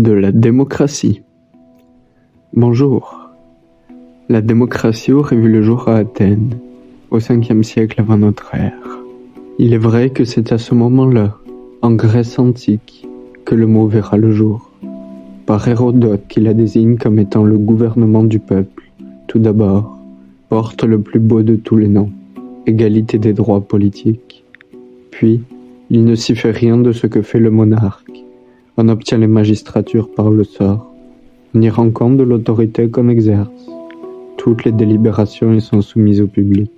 de la démocratie. Bonjour. La démocratie aurait vu le jour à Athènes, au 5e siècle avant notre ère. Il est vrai que c'est à ce moment-là, en Grèce antique, que le mot verra le jour. Par Hérodote, qui la désigne comme étant le gouvernement du peuple, tout d'abord, porte le plus beau de tous les noms, égalité des droits politiques. Puis, il ne s'y fait rien de ce que fait le monarque. On obtient les magistratures par le sort. On y rend compte de l'autorité qu'on exerce. Toutes les délibérations y sont soumises au public.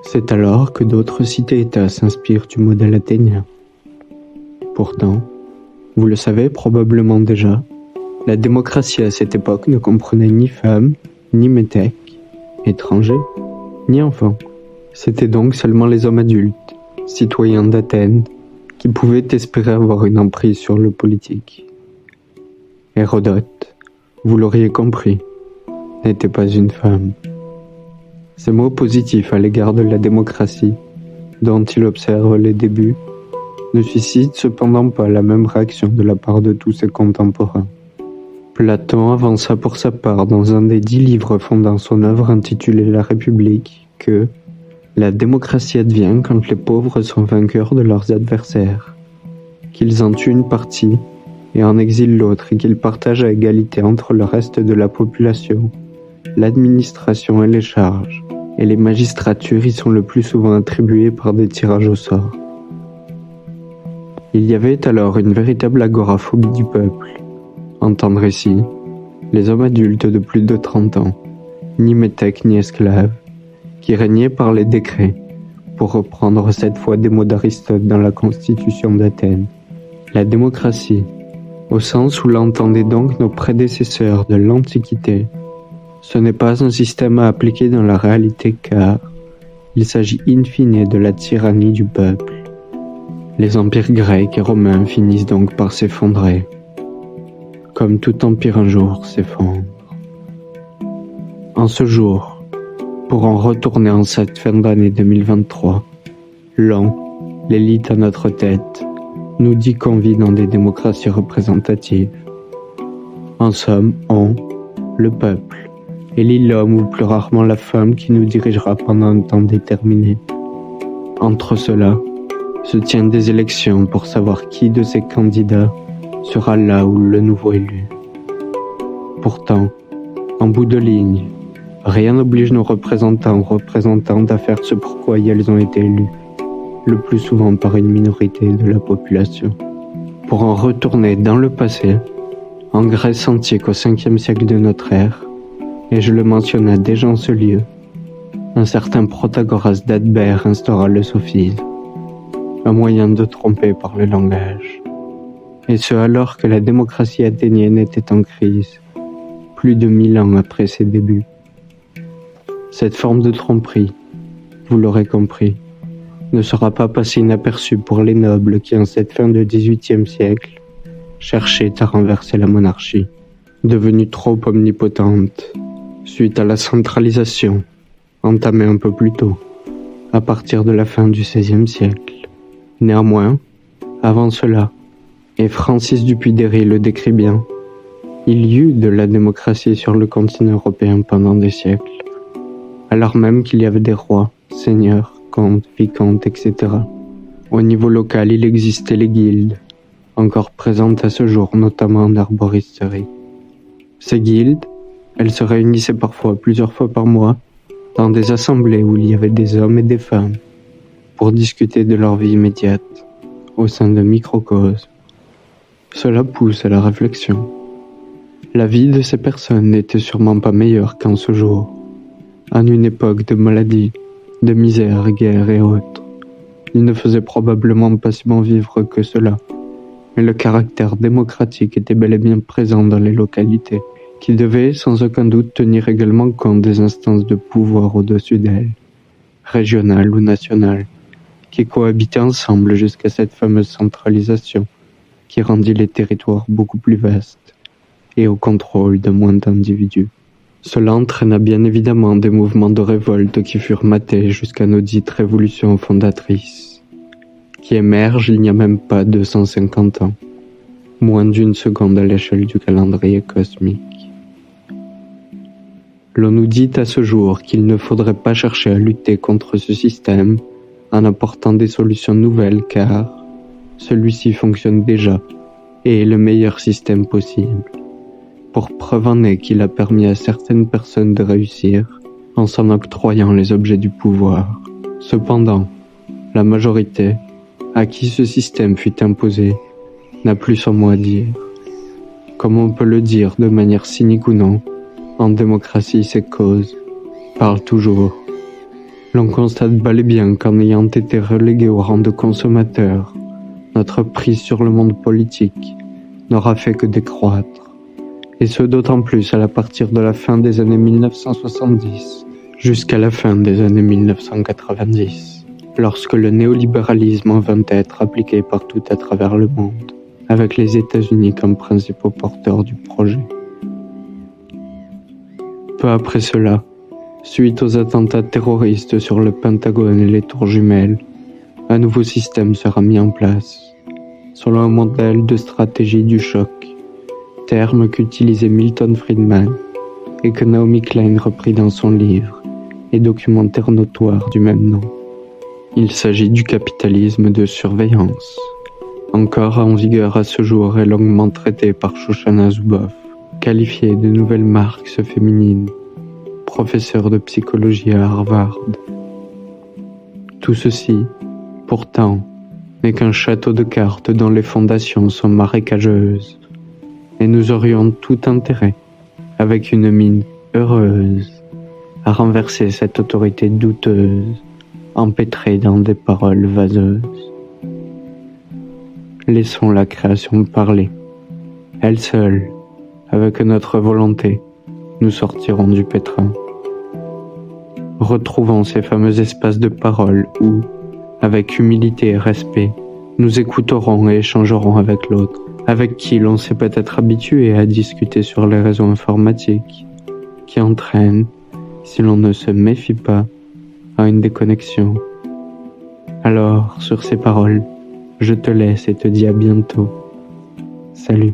C'est alors que d'autres cités-États s'inspirent du modèle athénien. Pourtant, vous le savez probablement déjà, la démocratie à cette époque ne comprenait ni femmes, ni métèques, étrangers, ni enfants. C'était donc seulement les hommes adultes, citoyens d'Athènes, qui pouvaient espérer avoir une emprise sur le politique. Hérodote, vous l'auriez compris, n'était pas une femme. Ces mots positifs à l'égard de la démocratie, dont il observe les débuts, ne suscitent cependant pas la même réaction de la part de tous ses contemporains. Platon avança pour sa part dans un des 10 livres fondant son œuvre intitulée La République que la démocratie advient quand les pauvres sont vainqueurs de leurs adversaires, qu'ils en tuent une partie et en exilent l'autre et qu'ils partagent à égalité entre le reste de la population, l'administration et les charges, et les magistratures y sont le plus souvent attribuées par des tirages au sort. Il y avait alors une véritable agoraphobie du peuple. Entendre ici, les hommes adultes de plus de 30 ans, ni métèques ni esclaves, qui régnaient par les décrets, pour reprendre cette fois des mots d'Aristote dans la Constitution d'Athènes. La démocratie, au sens où l'entendaient donc nos prédécesseurs de l'Antiquité, ce n'est pas un système à appliquer dans la réalité car il s'agit in fine de la tyrannie du peuple. Les empires grecs et romains finissent donc par s'effondrer, comme tout empire un jour s'effondre. En ce jour, pour en retourner en cette fin d'année 2023, l'on, l'élite à notre tête, nous dit qu'on vit dans des démocraties représentatives. En somme, on, le peuple, élit l'homme ou plus rarement la femme qui nous dirigera pendant un temps déterminé. Entre cela, se tiennent des élections pour savoir qui de ces candidats sera là ou le nouveau élu. Pourtant, en bout de ligne, rien n'oblige nos représentants ou représentantes à faire ce pourquoi elles ont été élus, le plus souvent par une minorité de la population. Pour en retourner dans le passé, en Grèce antique au 5e siècle de notre ère, et je le mentionnais déjà en ce lieu, un certain Protagoras d'Adbère instaura le sophisme, un moyen de tromper par le langage. Et ce alors que la démocratie athénienne était en crise, plus de 1000 ans après ses débuts. Cette forme de tromperie, vous l'aurez compris, ne sera pas passée inaperçue pour les nobles qui, en cette fin de XVIIIe siècle, cherchaient à renverser la monarchie, devenue trop omnipotente, suite à la centralisation, entamée un peu plus tôt, à partir de la fin du XVIe siècle. Néanmoins, avant cela, et Francis Dupuy-Derry le décrit bien, il y eut de la démocratie sur le continent européen pendant des siècles, alors même qu'il y avait des rois, seigneurs, comtes, vicomtes, etc. Au niveau local, il existait les guildes, encore présentes à ce jour, notamment en arboristerie. Ces guildes, elles se réunissaient parfois plusieurs fois par mois dans des assemblées où il y avait des hommes et des femmes pour discuter de leur vie immédiate au sein de microcosmes. Cela pousse à la réflexion. La vie de ces personnes n'était sûrement pas meilleure qu'en ce jour, en une époque de maladie, de misère, guerre et autres. Ils ne faisaient probablement pas si bon vivre que cela, mais le caractère démocratique était bel et bien présent dans les localités, qui devaient sans aucun doute tenir également compte des instances de pouvoir au-dessus d'elles, régionales ou nationales, qui cohabitaient ensemble jusqu'à cette fameuse centralisation qui rendit les territoires beaucoup plus vastes et au contrôle de moins d'individus. Cela entraîna bien évidemment des mouvements de révolte qui furent matés jusqu'à nos dites révolutions fondatrices, qui émergent il n'y a même pas 250 ans. moins d'une seconde à l'échelle du calendrier cosmique. L'on nous dit à ce jour qu'il ne faudrait pas chercher à lutter contre ce système en apportant des solutions nouvelles car celui-ci fonctionne déjà et est le meilleur système possible. Pour preuve en est qu'il a permis à certaines personnes de réussir en s'en octroyant les objets du pouvoir. Cependant, la majorité, à qui ce système fut imposé, n'a plus son mot à dire. Comme on peut le dire de manière cynique ou non, en démocratie, ces causes parlent toujours. L'on constate bel et bien qu'en ayant été relégués au rang de consommateurs, notre prise sur le monde politique n'aura fait que décroître. Et ce d'autant plus à partir de la fin des années 1970 jusqu'à la fin des années 1990, lorsque le néolibéralisme vint à être appliqué partout à travers le monde, avec les États-Unis comme principaux porteurs du projet. Peu après cela, suite aux attentats terroristes sur le Pentagone et les tours jumelles, un nouveau système sera mis en place, selon un modèle de stratégie du choc, terme qu'utilisait Milton Friedman et que Naomi Klein reprit dans son livre et documentaire notoire du même nom. Il s'agit du capitalisme de surveillance, encore en vigueur à ce jour et longuement traité par Shoshana Zuboff, qualifiée de nouvelle Marx féminine, professeure de psychologie à Harvard. Tout ceci, pourtant, n'est qu'un château de cartes dont les fondations sont marécageuses, et nous aurions tout intérêt, avec une mine heureuse, à renverser cette autorité douteuse, empêtrée dans des paroles vaseuses. Laissons la création parler. Elle seule, avec notre volonté, nous sortirons du pétrin. Retrouvons ces fameux espaces de parole où, avec humilité et respect, nous écouterons et échangerons avec l'autre, avec qui l'on s'est peut-être habitué à discuter sur les réseaux informatiques, qui entraînent, si l'on ne se méfie pas, à une déconnexion. Alors, sur ces paroles, je te laisse et te dis à bientôt. Salut.